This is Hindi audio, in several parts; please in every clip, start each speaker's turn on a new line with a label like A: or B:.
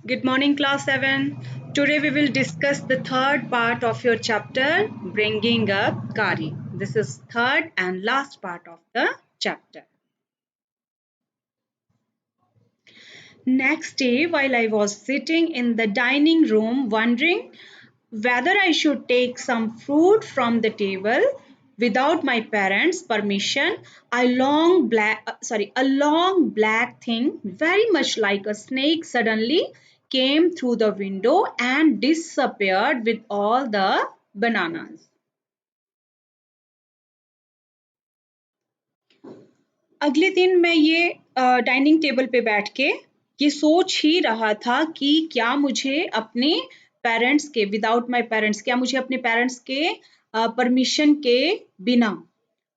A: Good morning, class 7. Today we will discuss the third part of your chapter, Bringing Up Kari. This is third and last part of the chapter. Next day, while I was sitting in the dining room wondering whether I should take some fruit from the table without my parents' permission, a long black thing, very much like a snake, suddenly came through the window and disappeared with all the bananas. अगले दिन मैं ये डाइनिंग टेबल पे बैठ के ये सोच ही रहा था कि क्या मुझे अपने पेरेंट्स के विदाउट माय पेरेंट्स क्या मुझे अपने पेरेंट्स के परमिशन के बिना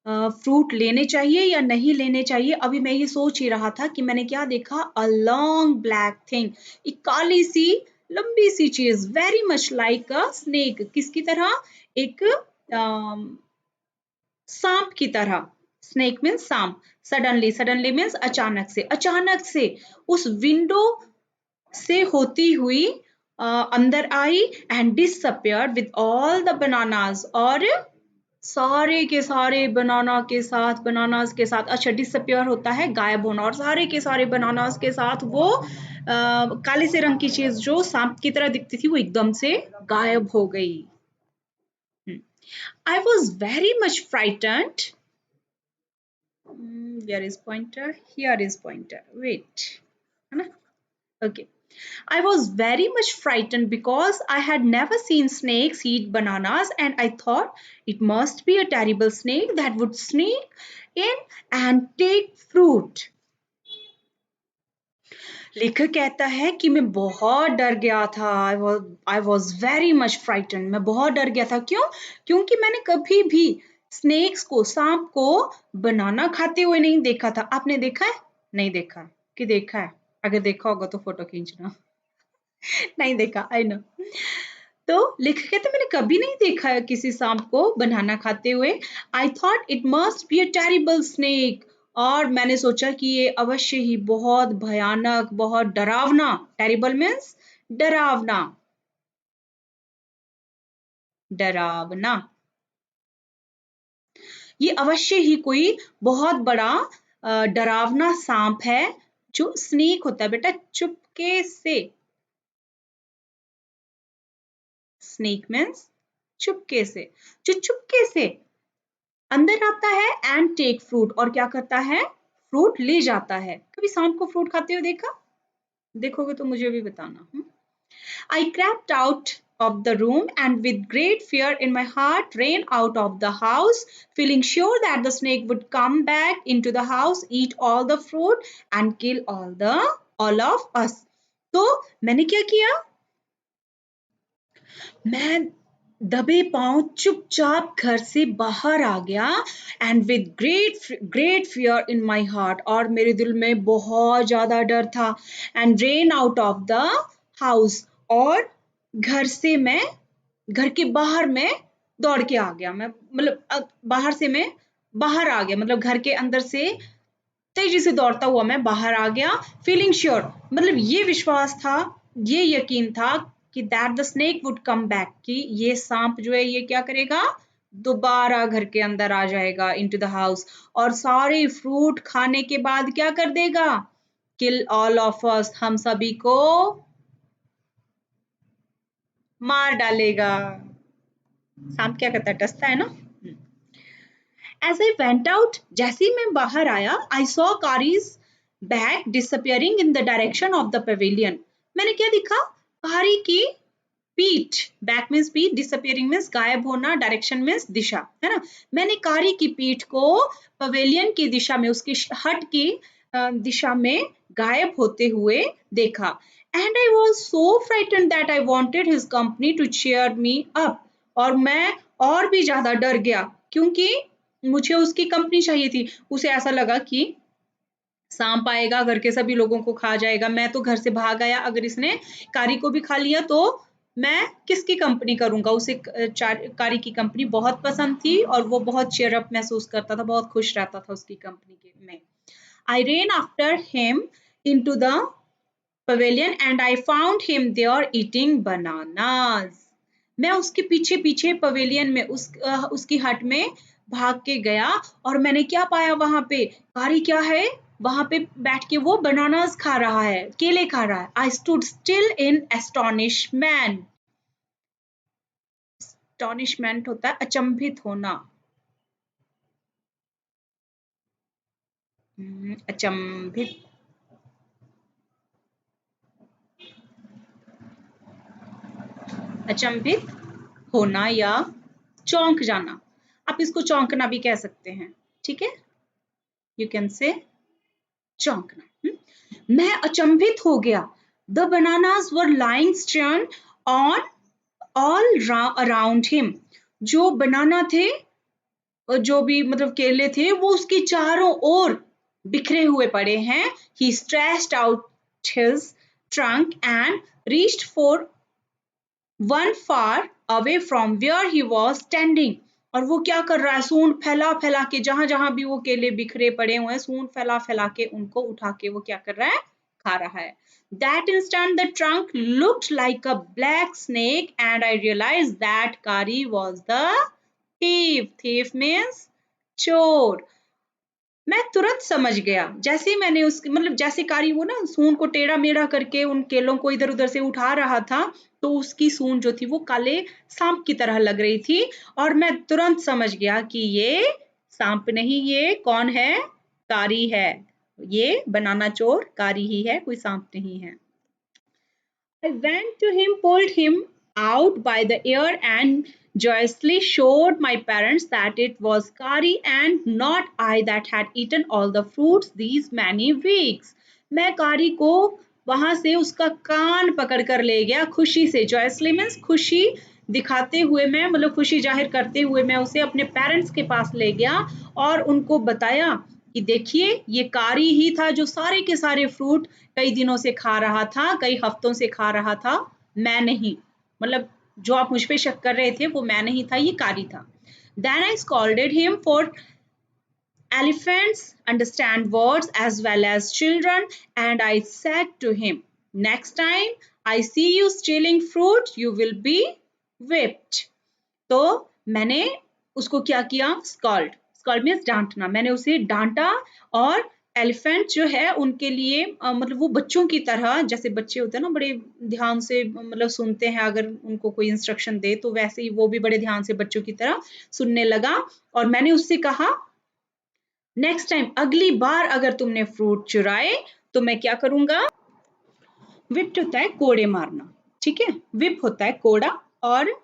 A: फ्रूट लेने चाहिए या नहीं लेने चाहिए। अभी मैं ये सोच ही रहा था कि मैंने क्या देखा, अ लॉन्ग ब्लैक थिंग, एक काली सी लंबी सी चीज, very much like a snake, किसकी तरह, एक सांप की तरह। स्नेक मीन्स सांप। सडनली मीन्स अचानक से उस विंडो से होती हुई अंदर आई and disappeared with all the bananas, और सारे के सारे बनानास के साथ, अच्छा डिसअपियर होता है गायब होना, और सारे के सारे बनानास के साथ वो काले से रंग की चीज जो सांप की तरह दिखती थी वो एकदम से गायब हो गई। I was very much frightened. Where is pointer? Here is pointer. Wait. Okay. I was very much frightened because I had never seen snakes eat bananas, and I thought it must be a terrible snake that would sneak in and take fruit. लेखक कहता है कि मैं बहुत डर गया था। I was very much frighten, मैं बहुत डर गया था। क्यों? क्योंकि मैंने कभी भी स्नेक्स को, सांप को बनाना खाते हुए नहीं देखा था। आपने देखा है? नहीं देखा कि देखा है? अगर देखा होगा तो फोटो खींचना। नहीं देखा, आई नो। तो लेखक कहते मैंने कभी नहीं देखा है किसी सांप को बनाना खाते हुए। I thought it must be a terrible snake, और मैंने सोचा कि ये अवश्य ही बहुत भयानक, बहुत डरावना, टेरिबल मीन्स डरावना, डरावना, ये अवश्य ही कोई बहुत बड़ा डरावना सांप है जो स्नेक होता है बेटा चुपके से। स्नेक मीन्स चुपके से, जो चुपके से अंदर आता है एंड टेक फ्रूट, और क्या करता है, फ्रूट ले जाता है। कभी सांप को फ्रूट खाते हुए देखा? देखोगे तो मुझे भी बताना। I crept out of the room and with great fear in my heart ran out of the house, feeling sure that the snake would come back into the house, eat all the fruit and kill all of us. तो मैंने क्या किया, मैं दबे पांव चुपचाप घर से बाहर आ गया, and with great fear in my heart, और मेरे दिल में बहुत ज्यादा डर था। And rain out of the house, और घर से मैं, घर के बाहर में दौड़ के आ गया। मैं मतलब बाहर से मैं बाहर आ गया, मतलब घर के अंदर से तेजी से दौड़ता हुआ मैं बाहर आ गया। फीलिंग श्योर, मतलब ये विश्वास था, ये यकीन था कि that the snake would come back, कि ये सांप जो है ये क्या करेगा, दोबारा घर के अंदर आ जाएगा इनटू द हाउस, और सारे फ्रूट खाने के बाद क्या कर देगा, किल ऑल ऑफ अस, हम सभी को मार डालेगा। सांप क्या करता है, डसता है ना। As I went out, जैसे ही मैं बाहर आया, I saw Kari's bag disappearing in the direction of the pavilion. मैंने क्या दिखा, कारी की पीठ, बैक मीन्स पीठ, डिसअपियरिंग मीन्स गायब होना, डायरेक्शन मीन्स दिशा, है ना। मैंने कारी की पीठ को पवेलियन की दिशा में, उसकी हट की दिशा में गायब होते हुए देखा। And I was so frightened that I wanted his company to cheer me up, और मैं और भी ज्यादा डर गया क्योंकि मुझे उसकी कंपनी चाहिए थी। उसे ऐसा लगा कि सांप आएगा, घर के सभी लोगों को खा जाएगा, मैं तो घर से भाग आया, अगर इसने कारी को भी खा लिया तो मैं किसकी कंपनी करूंगा। उसे कारी की कंपनी बहुत पसंद थी और वो बहुत चेयर अप महसूस करता था, बहुत खुश रहता था उसकी कंपनी के में। I ran after him into the pavilion and I found him there eating bananas. मैं उसके पीछे पीछे पवेलियन में उसकी हट में भाग के गया और मैंने क्या पाया वहां पे? कारी क्या है? वहां पे बैठ के वो बनानास खा रहा है, केले खा रहा है. I stood still in astonishment. Astonishment होता है अचंभित होना. अचंभित. अचंभित होना या चौंक जाना. आप इसको चौंकना भी कह सकते हैं. ठीक है, यू कैन से चौंकना. मैं अचंभित हो गया. The bananas were lying strain on all around him. जो बनाना थे, जो भी मतलब केले थे, वो उसके चारों ओर बिखरे हुए पड़े हैं. He stretched out his trunk and reached for one far away from where he was standing. और वो क्या कर रहा है? सूंड फैला फैला के, जहां जहां भी वो केले बिखरे पड़े हुए हैं, सूंड फैला फैला के उनको उठा के वो क्या कर रहा है? खा रहा है. That instant the trunk looked like a black snake and I realized that Kari was the thief. Thief means चोर. मैं तुरंत समझ गया. जैसे ही मैंने उस मतलब जैसे कारी वो ना सूंड को टेढ़ा मेढ़ा करके उन केलों को इधर उधर से उठा रहा था, तो उसकी सूंड जो थी वो काले सांप की तरह लग रही थी और मैं तुरंत समझ गया कि ये सांप नहीं, ये कौन है? कारी है. ये बनाना चोर कारी ही है, कोई सांप नहीं है. I went to him, pulled him out by the ear and joyously showed my parents that it was Kari and not I that had eaten all the fruits these many weeks. मैं कारी को वहां से उसका कान पकड़ कर ले गया खुशी से. joyously means खुशी दिखाते हुए मैं मतलब खुशी जाहिर करते हुए मैं उसे अपने पेरेंट्स के पास ले गया और उनको बताया कि देखिए ये कारी ही था जो सारे के सारे फ्रूट कई दिनों से खा रहा था, कई हफ्तों से खा रहा था, मैं नहीं. मतलब जो आप मुझ पे शक कर रहे थे वो मैं नहीं था, ये कारी था. Then I scolded him for elephants understand words as well as children and I said to him, next time I see you stealing fruit, you will be whipped. तो मैंने उसको क्या किया? स्कॉल्ड. स्कॉल्ड मीन्स डांटना. मैंने उसे डांटा और एलिफेंट जो है उनके लिए मतलब वो बच्चों की तरह, जैसे बच्चे होते हैं ना बड़े ध्यान से मतलब सुनते हैं, अगर उनको कोई इंस्ट्रक्शन दे तो वैसे ही वो भी बड़े ध्यान से बच्चों की तरह सुनने लगा. और मैंने उससे कहा, नेक्स्ट टाइम अगली बार अगर तुमने फ्रूट चुराए तो मैं क्या करूंगा? विप्ट होता है कोड़े मारना. ठीक है, विप होता है कोड़ा और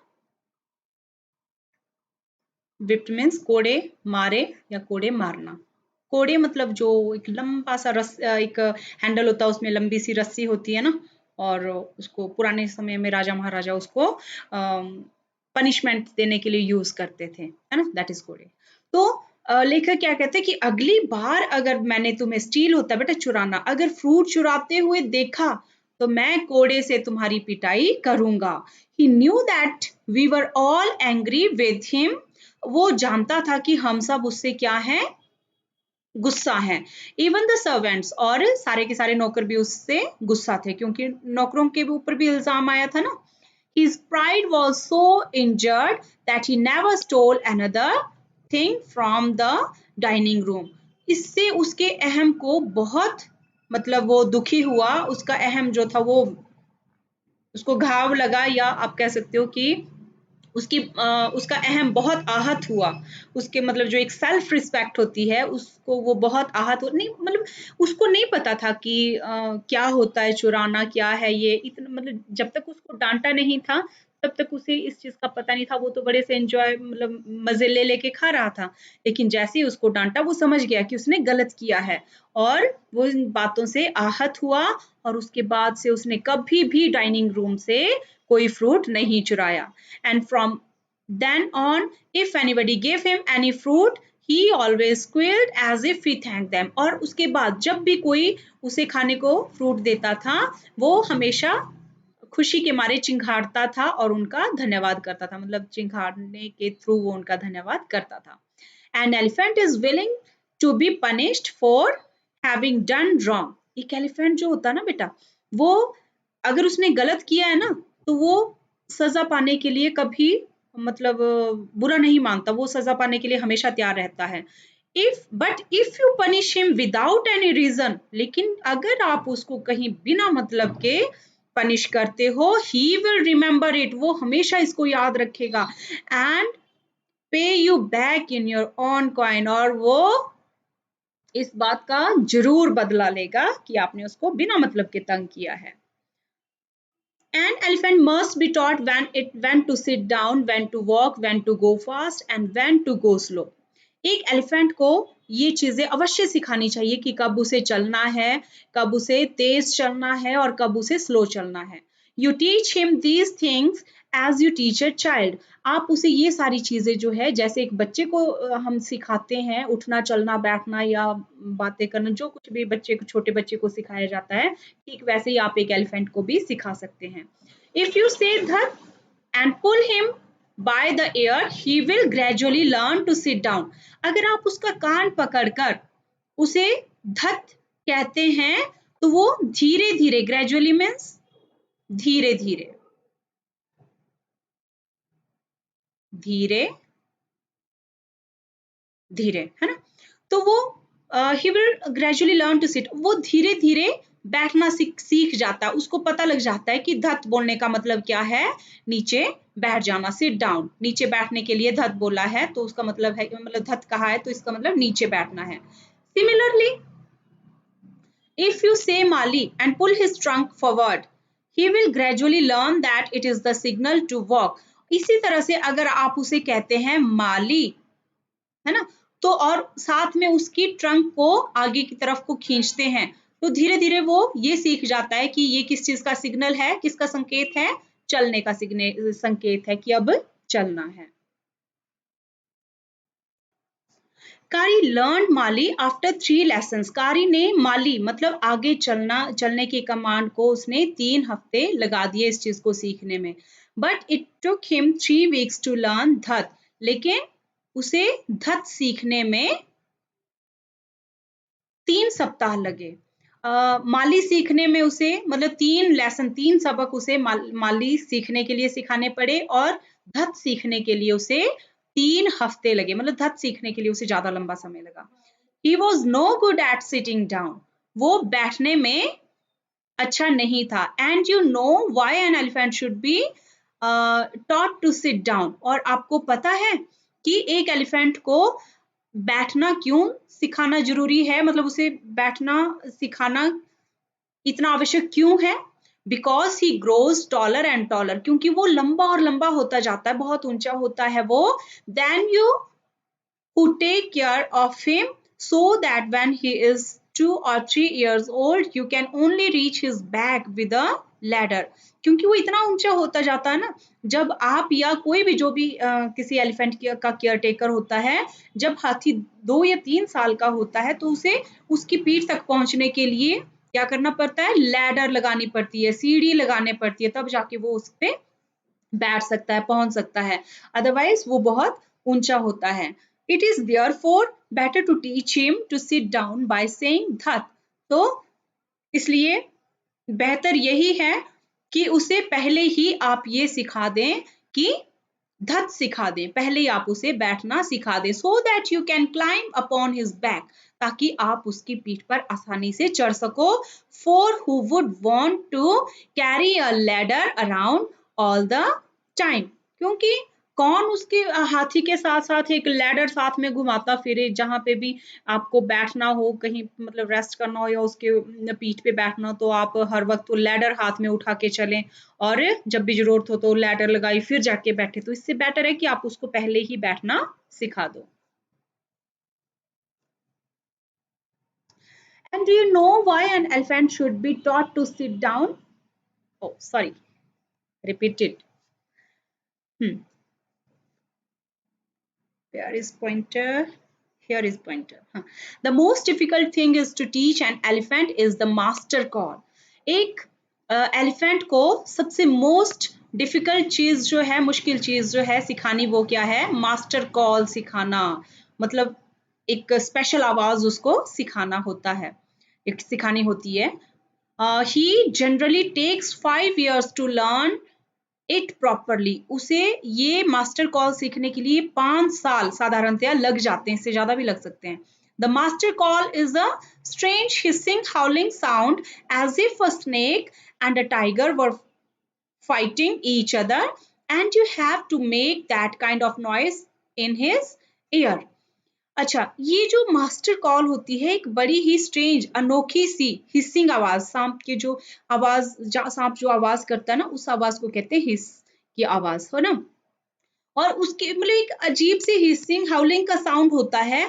A: विप्ट मीन्स कोड़े मारे या कोड़े मारना. कोड़े मतलब जो एक लंबा सा एक हैंडल होता है, उसमें लंबी सी रस्सी होती है ना, और उसको पुराने समय में राजा महाराजा उसको पनिशमेंट देने के लिए यूज करते थे, है ना, दैट इज कोड़े. तो लेखक क्या कहते हैं कि अगली बार अगर मैंने तुम्हें, स्टील होता है बेटा चुराना, अगर फ्रूट चुराते हुए देखा तो मैं कोड़े से तुम्हारी पिटाई करूंगा. He knew that we were all angry with him. वो जानता था कि हम सब उससे क्या है? गुस्सा है. इवन द सर्वेंट्स, और सारे के सारे नौकर भी उससे गुस्सा थे क्योंकि नौकरों के ऊपर भी इल्जाम आया था ना. His pride was so injured that he never stole another thing from the dining room. इससे उसके अहम को बहुत मतलब वो दुखी हुआ. उसका अहम जो था वो उसको घाव लगा, या आप कह सकते हो कि उसका अहम बहुत आहत हुआ. उसके मतलब जो एक सेल्फ रिस्पेक्ट होती है उसको वो बहुत आहत नहीं, मतलब उसको नहीं पता था कि क्या होता है चुराना, क्या है ये. इतना मतलब जब तक उसको डांटा नहीं था तब तक उसे इस चीज का पता नहीं था. वो तो बड़े से एंजॉय मतलब मजे ले लेके खा रहा था. लेकिन जैसे ही उसको डांटा वो समझ गया कि उसने गलत किया है और वो इन बातों से आहत हुआ. और उसके बाद से उसने कभी भी डाइनिंग रूम से कोई फ्रूट नहीं चुराया. And from then on, if anybody gave him any fruit, he always squealed as if he thanked them. और उसके बाद जब भी कोई उसे खाने को फ्रूट देता था वो हमेशा खुशी के मारे चिंघाड़ता था और उनका धन्यवाद करता था. मतलब चिंघाड़ने के थ्रू वो उनका धन्यवाद करता था. An elephant is willing to be punished for having done wrong. एक एलिफेंट जो होता है ना बेटा, वो अगर उसने गलत किया है ना तो वो सजा पाने के लिए कभी मतलब बुरा नहीं मानता, वो सजा पाने के लिए हमेशा तैयार रहता है। If you punish him without any reason, लेकिन अगर आप उसको कहीं बिना मतलब के पनिश करते हो, ही विल रिमेंबर इट, वो हमेशा इसको याद रखेगा, एंड पे you back in your own coin, और वो इस बात का जरूर बदला लेगा कि आपने उसको बिना मतलब के तंग किया है। An elephant must be taught when to sit down, when to walk, when to go fast and when to go slow. एक एलिफेंट को ये चीजें अवश्य सिखानी चाहिए कि कब उसे चलना है, कब उसे तेज चलना है और कब उसे स्लो चलना है। You teach him these things as you teach a child. आप उसे ये सारी चीजें जो है जैसे एक बच्चे को हम सिखाते हैं उठना चलना बैठना या बातें करना, जो कुछ भी बच्चे को छोटे बच्चे को सिखाया जाता है, ठीक वैसे ही आप एक एलिफेंट को भी सिखा सकते हैं। If you say धत and pull him by the ear, he will gradually learn to sit down. अगर आप उसका कान पकड़कर उसे धत कहते हैं तो वो धीरे धीरे, ग्रेजुअली मीन्स धीरे धीरे, धीरे धीरे, है ना, तो वो ही will gradually learn to sit, वो धीरे धीरे बैठना सीख जाता है, उसको पता लग जाता है कि धत बोलने का मतलब क्या है, नीचे बैठ जाना, सिट डाउन, नीचे बैठने के लिए धत बोला है तो उसका मतलब है, मतलब धत कहा है तो इसका मतलब नीचे बैठना है। Similarly if you say Mali and pull his trunk forward, he will gradually learn that it is the signal to walk. इसी तरह से अगर आप उसे कहते हैं माली, है ना, तो और साथ में उसकी ट्रंक को आगे की तरफ को खींचते हैं तो धीरे धीरे वो ये सीख जाता है कि ये किस चीज का सिग्नल है, किसका संकेत है, चलने का संकेत है कि अब चलना है। कारी लर्न माली आफ्टर 3 लेसन्स। कारी ने माली मतलब आगे चलने की कमांड को उसने 3 हफ्ते लगा दिए इस चीज को सीखने में। But it took him 3 weeks to learn that, लेकिन उसे धत सीखने में 3 सप्ताह लगे। माली सीखने में उसे मतलब 3 लेसन, 3 सबक उसे माली सीखने के लिए सिखाने पड़े और धत सीखने के लिए उसे 3 हफ्ते लगे, मतलब धत सीखने के लिए उसे ज्यादा लंबा समय लगा। He was no good at sitting down. वो बैठने में अच्छा नहीं था। And you know why an elephant should be taught to sit down. और आपको पता है कि एक एलिफेंट को बैठना क्यों सिखाना जरूरी है, मतलब उसे बैठना सिखाना इतना आवश्यक क्यों है? Because he grows taller and taller, क्योंकि वो लंबा और लंबा होता जाता है, बहुत ऊंचा होता है वो। Then you who take care of him so that when he is 2 or 3 years old you can only reach his back with a ladder, क्योंकि वो इतना ऊंचा होता जाता है ना, जब आप या कोई भी जो भी किसी एलिफेंट का केयर टेकर होता है, जब हाथी 2 या 3 साल का होता है तो उसे उसकी पीठ तक पहुंचने के लिए क्या करना पड़ता है, लैडर लगानी पड़ती है, सीढ़ी लगाने पड़ती है, तब जाके वो उस पे बैठ सकता है, पहुंच सकता है, अदरवाइज वो बहुत ऊंचा होता है। It is therefore better to teach him to sit down by saying dhat. तो इसलिए बेहतर यही है कि उसे पहले ही आप ये सिखा दें कि धत सिखा दें, पहले ही आप उसे बैठना सिखा दें, so that you can climb upon his back, ताकि आप उसकी पीठ पर आसानी से चढ़ सको। For who would want to carry a ladder around all the time, क्योंकि कौन उसके हाथी के साथ साथ एक लैडर साथ में घुमाता फिरे, जहां पे भी आपको बैठना हो, कहीं मतलब रेस्ट करना हो या उसके पीठ पे बैठना हो, तो आप हर वक्त वो लैडर हाथ में उठा के चलें और जब भी जरूरत हो तो लैडर लगाई फिर जाके बैठे, तो इससे बेटर है कि आप उसको पहले ही बैठना सिखा दो। And do you know why an elephant should be taught to sit down? Oh, sorry, repeat it. Where is pointer? Here is pointer. The most difficult thing is to teach an elephant is the master call. एक एलिफेंट को सबसे मोस्ट डिफिकल्ट चीज जो है, मुश्किल चीज जो है सिखानी, वो क्या है, मास्टर कॉल सिखाना, मतलब एक स्पेशल आवाज उसको सिखाना होता है, एक सिखानी होती है। He generally takes 5 years to learn it properly. उसे ये मास्टर कॉल सीखने के लिए 5 साल साधारणतया लग जाते हैं, इससे ज्यादा भी लग सकते हैं। The master call is a strange hissing howling sound as if a snake and a tiger were fighting each other and you have to make that kind of noise in his ear। अच्छा, ये जो मास्टर कॉल होती है एक बड़ी ही स्ट्रेंज अनोखी सी हिसिंग आवाज, सांप की जो आवाज, सांप जो आवाज करता है ना, उस आवाज को कहते हैं हिस की आवाज, है ना। और उसके मतलब एक अजीब सी हिसिंग हाउलिंग का साउंड होता है,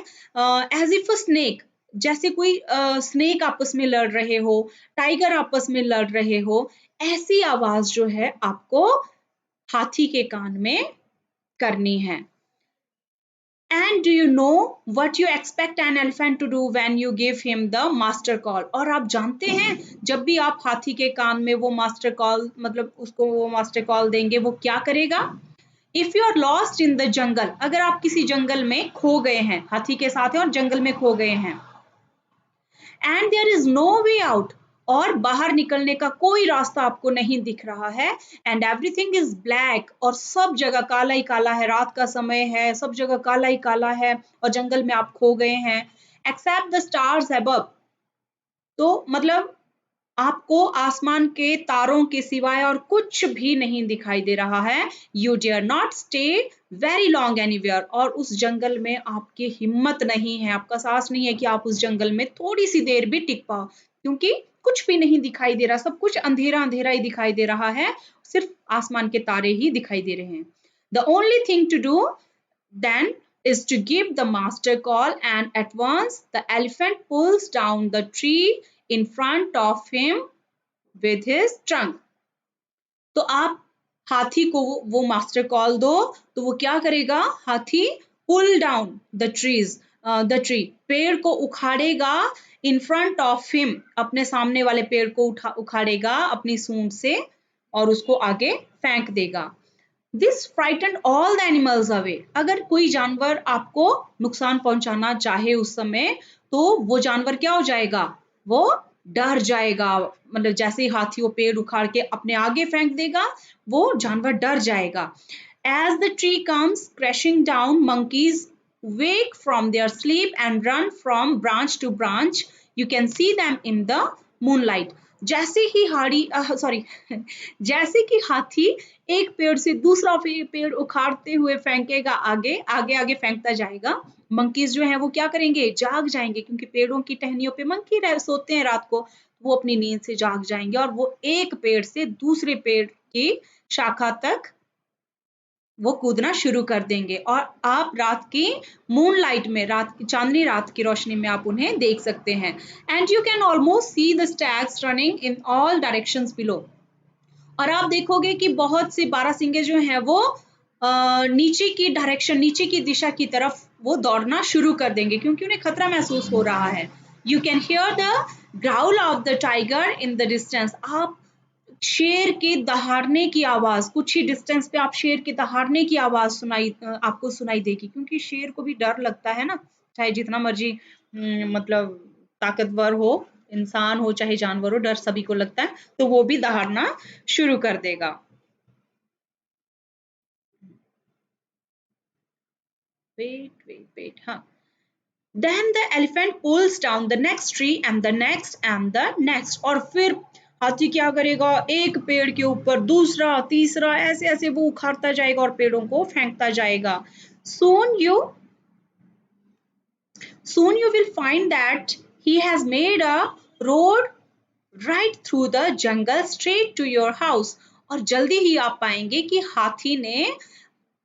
A: एज इफ अ स्नेक, जैसे कोई स्नेक आपस में लड़ रहे हो, टाइगर आपस में लड़ रहे हो, ऐसी आवाज जो है आपको हाथी के कान में करनी है। And do you know what you expect an elephant to do when you give him the master call? और आप जानते हैं जब भी आप हाथी के कान में वो मास्टर कॉल, मतलब उसको वो मास्टर कॉल देंगे, वो क्या करेगा? If you are lost in the jungle, अगर आप किसी जंगल में खो गए हैं, हाथी के साथ हैं और जंगल में खो गए हैं, and there is no way out, और बाहर निकलने का कोई रास्ता आपको नहीं दिख रहा है, एंड एवरीथिंग इज ब्लैक, और सब जगह काला ही काला है, रात का समय है, सब जगह काला ही काला है और जंगल में आप खो गए हैं, एक्सेप्ट द स्टार्स अबव, तो मतलब आपको आसमान के तारों के सिवाय और कुछ भी नहीं दिखाई दे रहा है। You dare not stay very long anywhere, और उस जंगल में आपकी हिम्मत नहीं है, आपका साहस नहीं है कि आप उस जंगल में थोड़ी सी देर भी टिक पाओ, क्योंकि कुछ भी नहीं दिखाई दे रहा, सब कुछ अंधेरा अंधेरा ही दिखाई दे रहा है, सिर्फ आसमान के तारे ही दिखाई दे रहे हैं। The only thing to do then is to give the master call, and at once the elephant pulls down the tree in front of him with his trunk। तो आप हाथी को वो मास्टर कॉल दो तो वो क्या करेगा? हाथी pull down the trees, the tree, पेड़ को उखाड़ेगा, इन फ्रंट ऑफ हिम, अपने सामने वाले पेड़ को उखाड़ेगा अपनी सूंड से और उसको आगे फेंक देगा। This frighten all the animals away, अगर कोई जानवर आपको नुकसान पहुंचाना चाहे उस समय, तो वो जानवर क्या हो जाएगा? वो डर जाएगा, मतलब जैसे ही हाथी वो पेड़ उखाड़ के अपने आगे फेंक देगा, वो जानवर डर जाएगा। As the tree comes crashing down, monkeys wake from their sleep and run from branch to branch, you can see them in the moonlight। जैसे ही जैसे कि हाथी एक पेड़ से दूसरा पेड़ उखाड़ते हुए फेंकेगा, आगे आगे आगे फेंकता जाएगा, मंकीज जो है वो क्या करेंगे? जाग जाएंगे, क्योंकि पेड़ों की टहनियों पे मंकी सोते हैं रात को, वो अपनी नींद से जाग जाएंगे और वो एक पेड़ से दूसरे पेड़ की शाखा तक वो कूदना शुरू कर देंगे, और आप रात की मूनलाइट में, रात की चांदनी रात की रोशनी में आप उन्हें देख सकते हैं। And you can almost see the stags running in all directions below, और आप देखोगे कि बहुत से बारहसिंगे जो हैं वो नीचे की डायरेक्शन, नीचे की दिशा की तरफ वो दौड़ना शुरू कर देंगे, क्योंकि उन्हें खतरा महसूस हो रहा है। You can hear the growl of the tiger in the distance, आप शेर के दहाड़ने की आवाज, कुछ ही डिस्टेंस पे आप शेर के दहाड़ने की आवाज आपको सुनाई देगी, क्योंकि शेर को भी डर लगता है ना, चाहे जितना मर्जी मतलब ताकतवर हो, इंसान हो चाहे जानवर हो, डर सभी को लगता है, तो वो भी दहाड़ना शुरू कर देगा। वेट, हाँ। Then the elephant pulls down the next tree and the next and the next, और फिर हाथी क्या करेगा? एक पेड़ के ऊपर दूसरा, तीसरा, ऐसे ऐसे वो उखाड़ता जाएगा और पेड़ों को फेंकता जाएगा। Soon you will find that he has made a road right through the jungle straight to your house, और जल्दी ही आप पाएंगे कि हाथी ने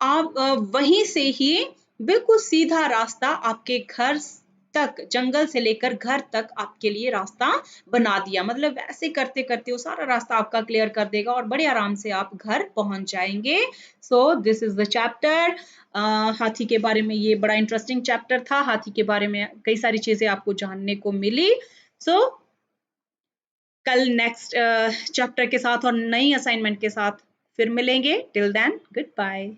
A: आप वहीं से ही बिल्कुल सीधा रास्ता आपके घर तक, जंगल से लेकर घर तक आपके लिए रास्ता बना दिया, मतलब ऐसे करते करते वो सारा रास्ता आपका क्लियर कर देगा और बड़े आराम से आप घर पहुंच जाएंगे। So this is the chapter. हाथी के बारे में ये बड़ा इंटरेस्टिंग चैप्टर था, हाथी के बारे में कई सारी चीजें आपको जानने को मिली। सो कल नेक्स्ट चैप्टर के साथ और नई असाइनमेंट के साथ फिर मिलेंगे। Till then good bye.